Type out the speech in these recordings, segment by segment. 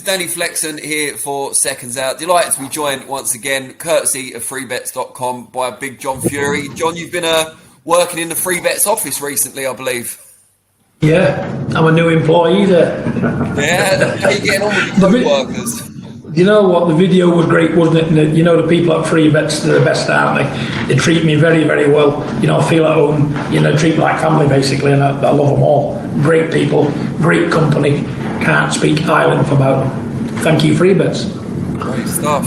viewers, Danny Flexen here for Seconds Out. Delighted to be joined once again, courtesy of freebets.com, by Big John Fury. John, you've been working in the Freebets office recently, I believe. Yeah, I'm a new employee there. Yeah, how are you getting on with your co-workers? You know what, the video was great, wasn't it? And you know, the people at Freebets, they're the best, aren't they? They treat me very, very well. You know, I feel at home, you know, treat me like family, basically, and I love them all. Great people, great company. Can't speak highly enough about them. Thank you, Freebets. Great stuff.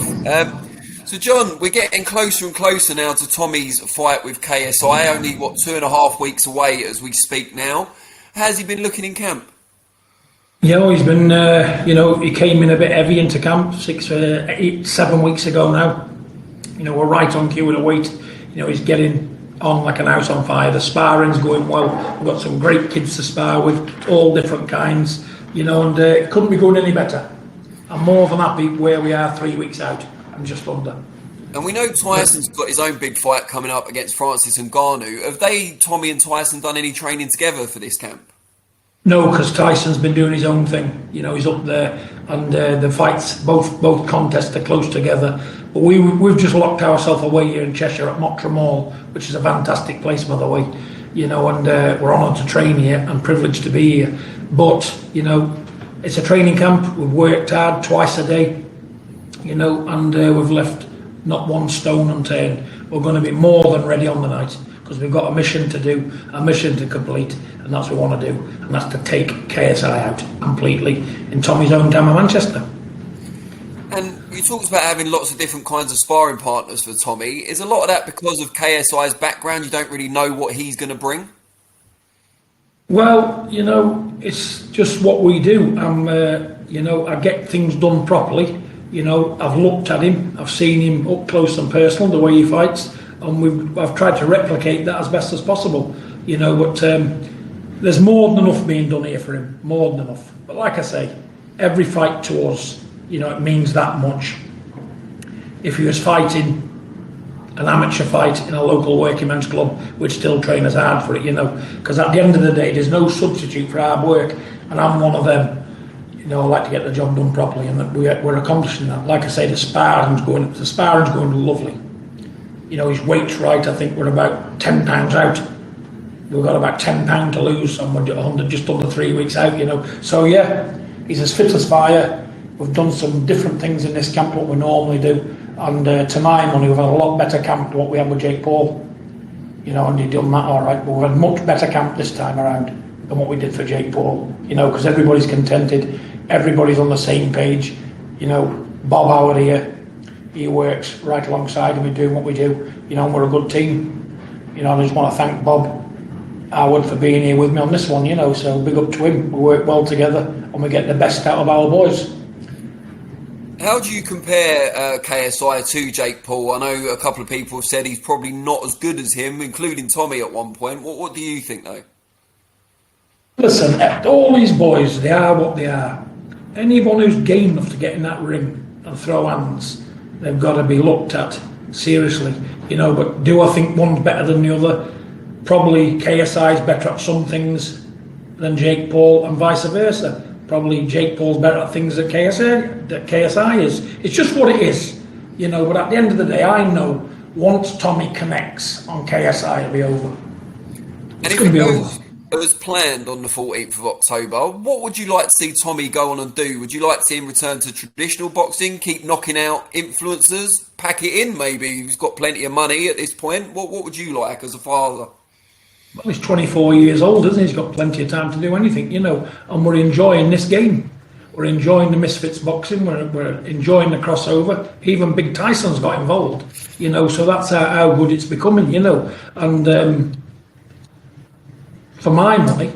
So, John, we're getting closer and closer now to Tommy's fight with KSI. Only, 2.5 weeks away as we speak now. How's he been looking in camp? Yeah, he's been, he came in a bit heavy into camp 7 weeks ago now. You know, we're right on cue with the weight. You know, he's getting on like an house on fire. The sparring's going well. We've got some great kids to spar with, all different kinds, you know, and it couldn't be going any better. I'm more than happy where we are 3 weeks out. I'm just under. And we know Tyson's got his own big fight coming up against Francis Ngannou. Have Tommy and Tyson, done any training together for this camp? No, because Tyson's been doing his own thing. You know, he's up there, and the fights, both contests are close together. But we've just locked ourselves away here in Cheshire at Mottram Mall, which is a fantastic place, by the way. You know, and we're honoured to train here and privileged to be here. But, you know, it's a training camp. We've worked hard twice a day, you know, and we've left not one stone unturned. We're going to be more than ready on the night, because we've got a mission to do, a mission to complete, and that's what we want to do, and that's to take KSI out completely in Tommy's own town of Manchester. And you talked about having lots of different kinds of sparring partners for Tommy. Is a lot of that because of KSI's background? You don't really know what he's going to bring? Well, you know, it's just what we do. You know, I get things done properly. You know, I've looked at him, I've seen him up close and personal, the way he fights, and I've tried to replicate that as best as possible. You know, but there's more than enough being done here for him, more than enough. But like I say, every fight to us, you know, it means that much. If he was fighting an amateur fight in a local working men's club, we'd still train as hard for it, you know, because at the end of the day, there's no substitute for hard work, and I'm one of them. You know, I like to get the job done properly, and we're accomplishing that. Like I say, the sparring's going lovely. You know, his weight's right. I think we're about 10 pounds out. We've got about 10 pounds to lose, and we're just under 3 weeks out, you know. So, yeah, he's as fit as fire. We've done some different things in this camp, what we normally do. And to my money, we've had a lot better camp than what we had with Jake Paul. You know, and he's done that all right. But we've had a much better camp this time around than what we did for Jake Paul. You know, because everybody's contented. Everybody's on the same page. You know, Bob Howard here, he works right alongside me doing what we do. You know, and we're a good team. You know, and I just want to thank Bob Howard for being here with me on this one, you know, so big up to him. We work well together and we get the best out of our boys. How do you compare KSI to Jake Paul? I know a couple of people have said he's probably not as good as him, including Tommy at one point. What do you think, though? Listen, all these boys, they are what they are. Anyone who's game enough to get in that ring and throw hands, they've got to be looked at seriously, you know. But do I think one's better than the other? Probably KSI's better at some things than Jake Paul, and vice versa. Probably Jake Paul's better at things that KSI is. It's just what it is, you know. But at the end of the day, I know once Tommy connects on KSI, it'll be over. It's going to be over. As planned on the 14th of October, what would you like to see Tommy go on and do? Would you like to see him return to traditional boxing, keep knocking out influencers, pack it in maybe? He's got plenty of money at this point. What would you like as a father? Well, he's 24 years old, isn't he? He's got plenty of time to do anything, you know, and we're enjoying this game. We're enjoying the Misfits boxing, we're enjoying the crossover. Even Big Tyson's got involved, you know, so that's how good it's becoming, you know. And for my money,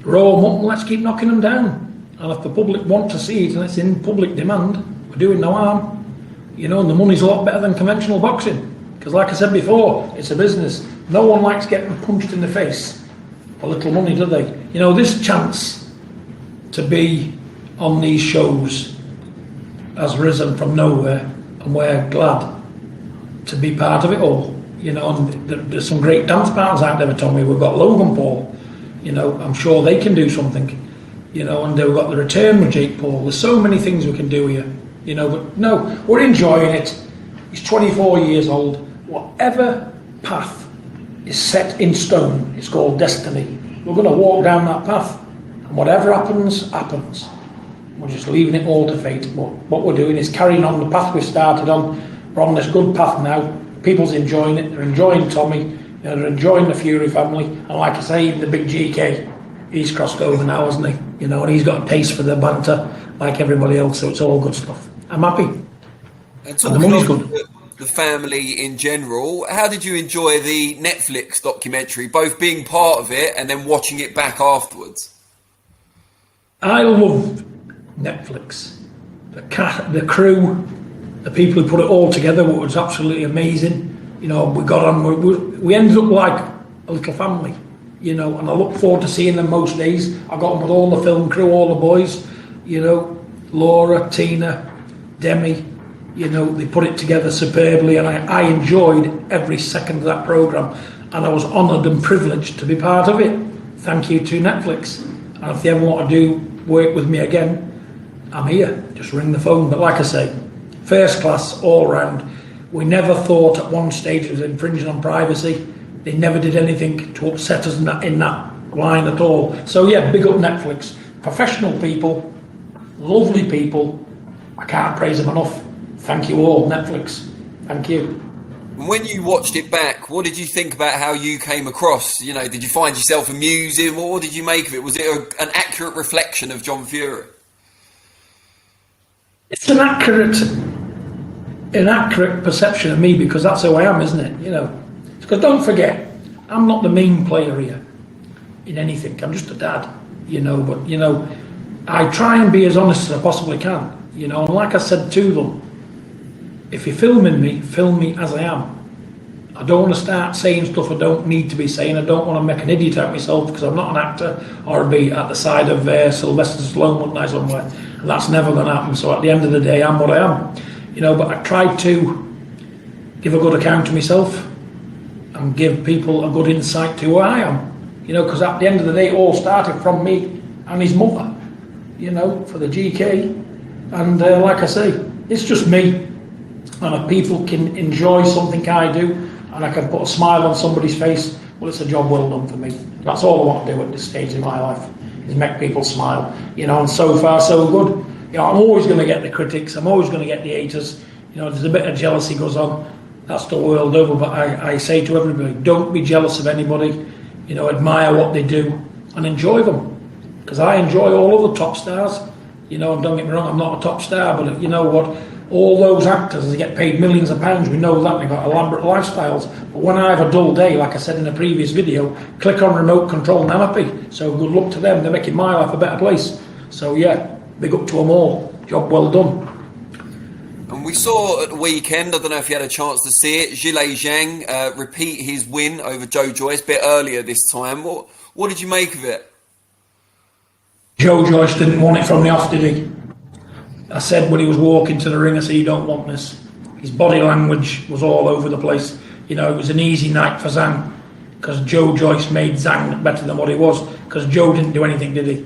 raw mutton, let's keep knocking them down. And if the public want to see it and it's in public demand, we're doing no harm. You know, and the money's a lot better than conventional boxing. Because like I said before, it's a business. No one likes getting punched in the face for little money, do they? You know, this chance to be on these shows has risen from nowhere, and we're glad to be part of it all. You know, and there's some great dance partners out there, Tommy. We've got Logan Paul. You know, I'm sure they can do something. And they've got the return with Jake Paul. There's so many things we can do here, but no, we're enjoying it. He's 24 years old. Whatever path is set in stone, it's called destiny. We're going to walk down that path, and whatever happens, happens. We're just leaving it all to fate. But what we're doing is carrying on the path we started on. We're on this good path now. People's enjoying it. They're enjoying Tommy. They're enjoying the Fury family. And like I say, even the big GK, he's crossed over now, hasn't he? And he's got a taste for the banter like everybody else. So it's all good stuff. I'm happy. And the money's good. The family in general, how did you enjoy the Netflix documentary, both being part of it and then watching it back afterwards? I love Netflix. The crew, the people who put it all together, was absolutely amazing. We got on, we ended up like a little family, and I look forward to seeing them most days. I got on with all the film crew, all the boys, Laura, Tina, Demi, they put it together superbly, and I enjoyed every second of that programme, and I was honoured and privileged to be part of it. Thank you to Netflix. And if they ever want to do work with me again, I'm here. Just ring the phone. But like I say, first class all round. We never thought at one stage it was infringing on privacy. They never did anything to upset us in that line at all. So yeah, big up Netflix. Professional people, lovely people. I can't praise them enough. Thank you all, Netflix. Thank you. When you watched it back, what did you think about how you came across? Did you find yourself amusing? What did you make of it? Was it an accurate reflection of John Fury? It's an accurate perception of me, because that's who I am, isn't it? Because don't forget, I'm not the main player here in anything. I'm just a dad, But I try and be as honest as I possibly can, And like I said to them, if you're filming me, film me as I am. I don't want to start saying stuff I don't need to be saying. I don't want to make an idiot out of myself, because I'm not an actor, or be at the side of Sylvester Stallone one night somewhere. And that's never going to happen. So at the end of the day, I'm what I am. But I tried to give a good account of myself and give people a good insight to who I am. Because at the end of the day, it all started from me and his mother, for the GK. And like I say, it's just me. And if people can enjoy something I do, and I can put a smile on somebody's face, well, it's a job well done for me. That's all I want to do at this stage in my life, is make people smile. And so far so good. I'm always going to get the critics. I'm always going to get the haters. There's a bit of jealousy goes on. That's the world over. But I say to everybody, don't be jealous of anybody. Admire what they do and enjoy them. Because I enjoy all of the top stars. And don't get me wrong, I'm not a top star, but you know what? All those actors, they get paid millions of pounds. We know that. They've got elaborate lifestyles. But when I have a dull day, like I said in a previous video, click on remote control and I'm happy. So good luck to them. They're making my life a better place. So yeah, big up to them all. Job well done. And we saw at the weekend, I don't know if you had a chance to see it, Zhilei Zhang repeat his win over Joe Joyce a bit earlier this time. What did you make of it? Joe Joyce didn't want it from the off, did he? I said when he was walking to the ring, I said, you don't want this. His body language was all over the place. It was an easy night for Zhang, because Joe Joyce made Zhang better than what he was, because Joe didn't do anything, did he?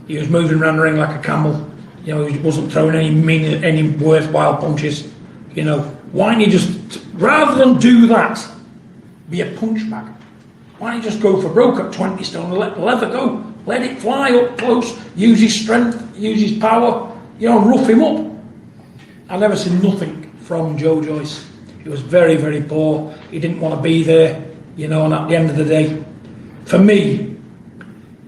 He was moving around the ring like a camel. He wasn't throwing any worthwhile punches. Why don't you just, rather than do that, be a punch bag? Why don't you just go for broke at 20 stone and let the leather go? Let it fly up close, use his strength, use his power, rough him up. I never seen nothing from Joe Joyce. He was very, very poor. He didn't want to be there, and at the end of the day, for me,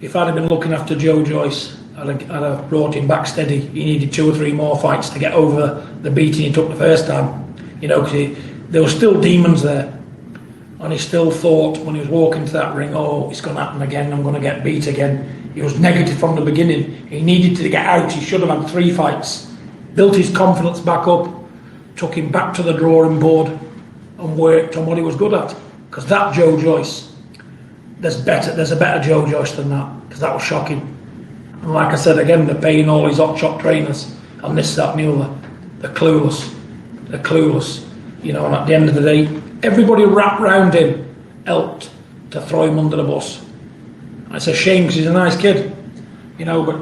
if I'd have been looking after Joe Joyce, I'd have brought him back steady. He needed 2 or 3 more fights to get over the beating he took the first time. Because there were still demons there. And he still thought, when he was walking to that ring, oh, it's going to happen again, I'm going to get beat again. He was negative from the beginning. He needed to get out. He should have had 3 fights. Built his confidence back up, took him back to the drawing board and worked on what he was good at. Because that Joe Joyce, there's a better Joe Joyce than that, because that was shocking. And like I said again, they're paying all these hot shot trainers and this, that and the other. They're clueless. And at the end of the day, everybody wrapped round him helped to throw him under the bus. And it's a shame, because he's a nice kid. you know, but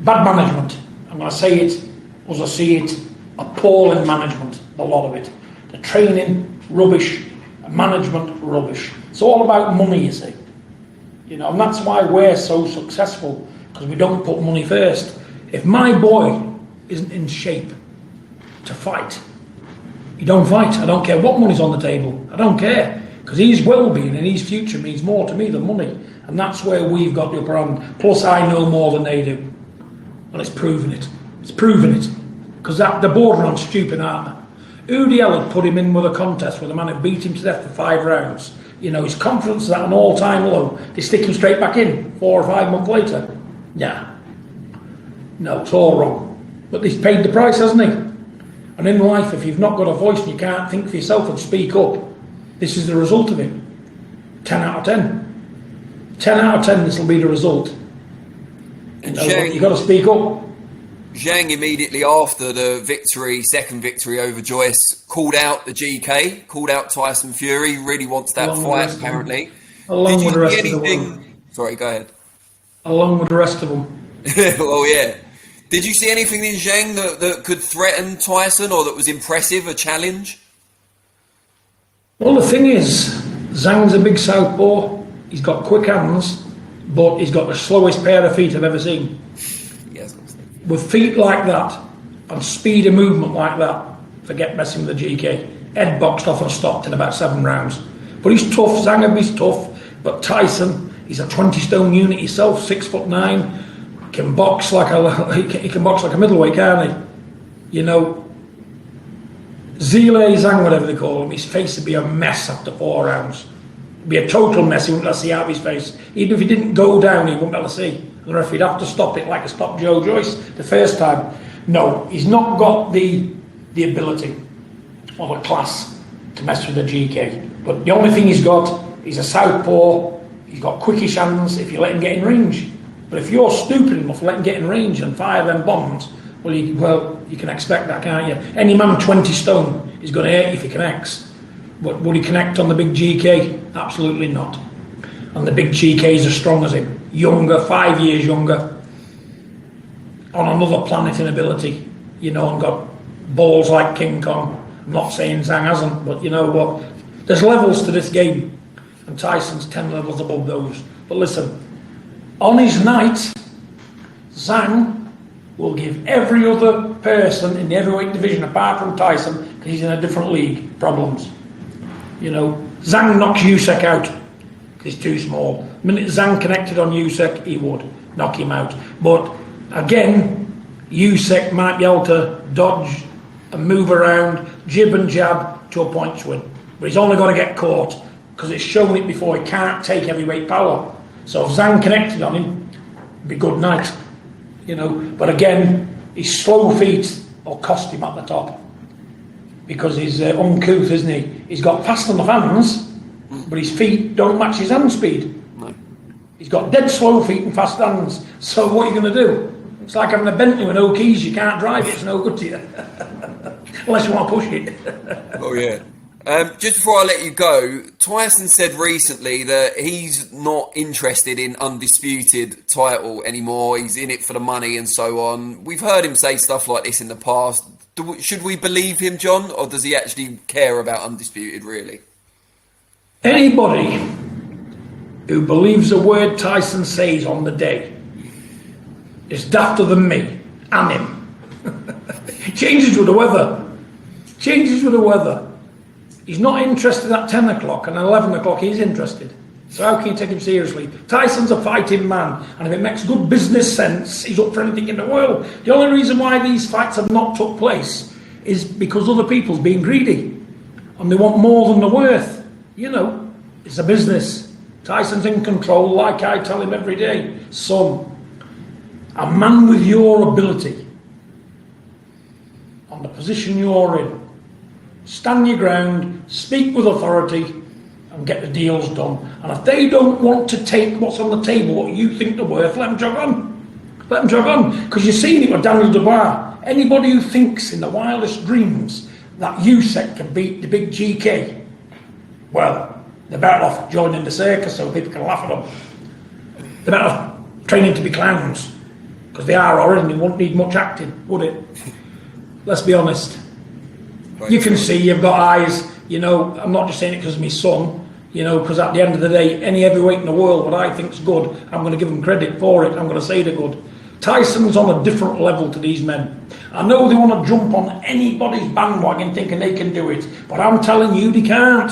bad management. I'm going to say it as I see it, appalling management, a lot of it. The training, rubbish, management, rubbish. It's all about money, you see. You know, and that's why we're so successful, because we don't put money first. If my boy isn't in shape to fight, he don't fight. I don't care what money's on the table. I don't care, because his well-being and his future means more to me than money. And that's where we've got the upper hand. Plus, I know more than they do. And it's proving it. It's proving it. Because they're bordering on stupid, aren't they? Udyk had put him in with a contest with a man who beat him to death for 5 rounds. You know, his confidence is at an all-time low. They stick him straight back in 4 or 5 months later. Yeah. No, it's all wrong. But he's paid the price, hasn't he? And in life, if you've not got a voice and you can't think for yourself and speak up, this is the result of it. 10 out of 10. 10 out of 10, this will be the result. And you've got to speak up. Zhang immediately after the victory, second victory over Joyce, called out the GK, called out Tyson Fury, really wants that fight apparently. Along with the rest of the world. Sorry, go ahead. Along with the rest of them. Well, yeah. Did you see anything in Zhang that could threaten Tyson or that was impressive, a challenge? Well, the thing is, Zhang's a big southpaw. He's got quick hands, but he's got the slowest pair of feet I've ever seen. With feet like that and speed of movement like that, forget messing with the GK. Head boxed off and stopped in about 7 rounds. But he's tough. Zangabi's tough. But Tyson, he's a 20-stone unit himself, 6'9". Can box like he can box like a middleweight, can't he? You know, Zhilei Zhang, whatever they call him, his face would be a mess after 4 rounds. It'd be a total mess. He wouldn't be able to see out of his face. Even if he didn't go down, he wouldn't be able to see. The referee'd have to stop it like he stopped Joe Joyce the first time. No, he's not got the ability or the class to mess with the GK. But the only thing he's got, he's a southpaw, he's got quickish hands if you let him get in range. But if you're stupid enough to let him get in range and fire them bombs, well, you can expect that, can't you? Any man 20 stone is going to hurt you if he connects. But would he connect on the big GK? Absolutely not. And the big GK is as strong as him. Younger, 5 years younger, on another planet in ability, you know, and got balls like King Kong. I'm not saying Zhang hasn't, but you know what? There's levels to this game, and Tyson's 10 levels above those. But listen, on his night, Zhang will give every other person in the heavyweight division, apart from Tyson, because he's in a different league, problems. You know, Zhang knocks Usyk out. He's too small. The minute Zhang connected on Usyk, he would knock him out. But again, Usyk might be able to dodge and move around, jib and jab to a point to win. But he's only got to get caught, because it's shown it before, he can't take heavyweight power. So if Zhang connected on him, it'd be good night. You know, but again, his slow feet will cost him at the top. Because he's uncouth, isn't he? He's got fast enough hands, but his feet don't match his hand speed. No. He's got dead slow feet and fast hands. So what are you going to do? It's like having a Bentley with no keys. You can't drive it. It's no good to you. Unless you want to push it. Oh, yeah. Just before I let you go, Tyson said recently that he's not interested in undisputed title anymore. He's in it for the money and so on. We've heard him say stuff like this in the past. Should we believe him, John, or does he actually care about undisputed, really? Anybody who believes a word Tyson says on the day is dafter than me and him. Changes with the weather. Changes with the weather. He's not interested at 10 o'clock, and at 11 o'clock he's interested. So how can you take him seriously? Tyson's a fighting man, and if it makes good business sense, he's up for anything in the world. The only reason why these fights have not took place is because other people's being greedy, and they want more than they're worth. You know, it's a business. Tyson's in control, like I tell him every day. Son, a man with your ability, on the position you're in, stand your ground, speak with authority, and get the deals done. And if they don't want to take what's on the table, what you think they're worth, let them jog on. Let them jog on. Because you've seen it with Daniel Dubois. Anybody who thinks in the wildest dreams that Usyk can beat the big GK, well, they're better off joining the circus so people can laugh at them. They're better off training to be clowns. Because they are horrid and they wouldn't need much acting, would it? Let's be honest. You can see you've got eyes, you know, I'm not just saying it because of my son, you know, because at the end of the day, any heavyweight in the world, what I think's good, I'm going to give them credit for it. I'm going to say they're good. Tyson's on a different level to these men. I know they want to jump on anybody's bandwagon thinking they can do it, but I'm telling you, they can't.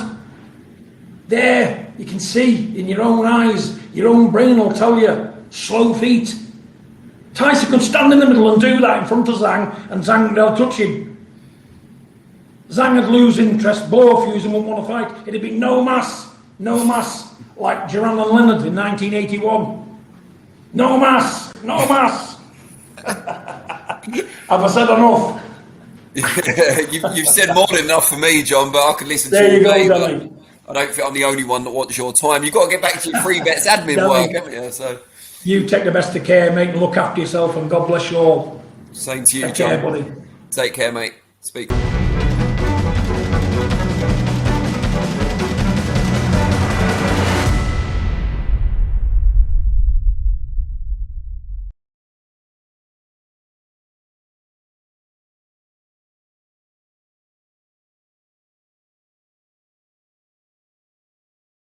There, you can see in your own eyes, your own brain will tell you, slow feet. Tyson could stand in the middle and do that in front of Zhang, and Zhang, they'll touch him. Zhang would lose interest, blow a fuse and wouldn't want to fight. It'd be no mass, like Duran and Leonard in 1981. No mass. Have I said enough? You've said more than enough for me, John, but I could listen to there you all day. Danny. I don't think I'm the only one that wants your time. You've got to get back to your free bets admin work, haven't you? So you take the best of care, mate, and look after yourself, and God bless you all. Same to you, Take John. care, buddy. Take care, mate. Speak.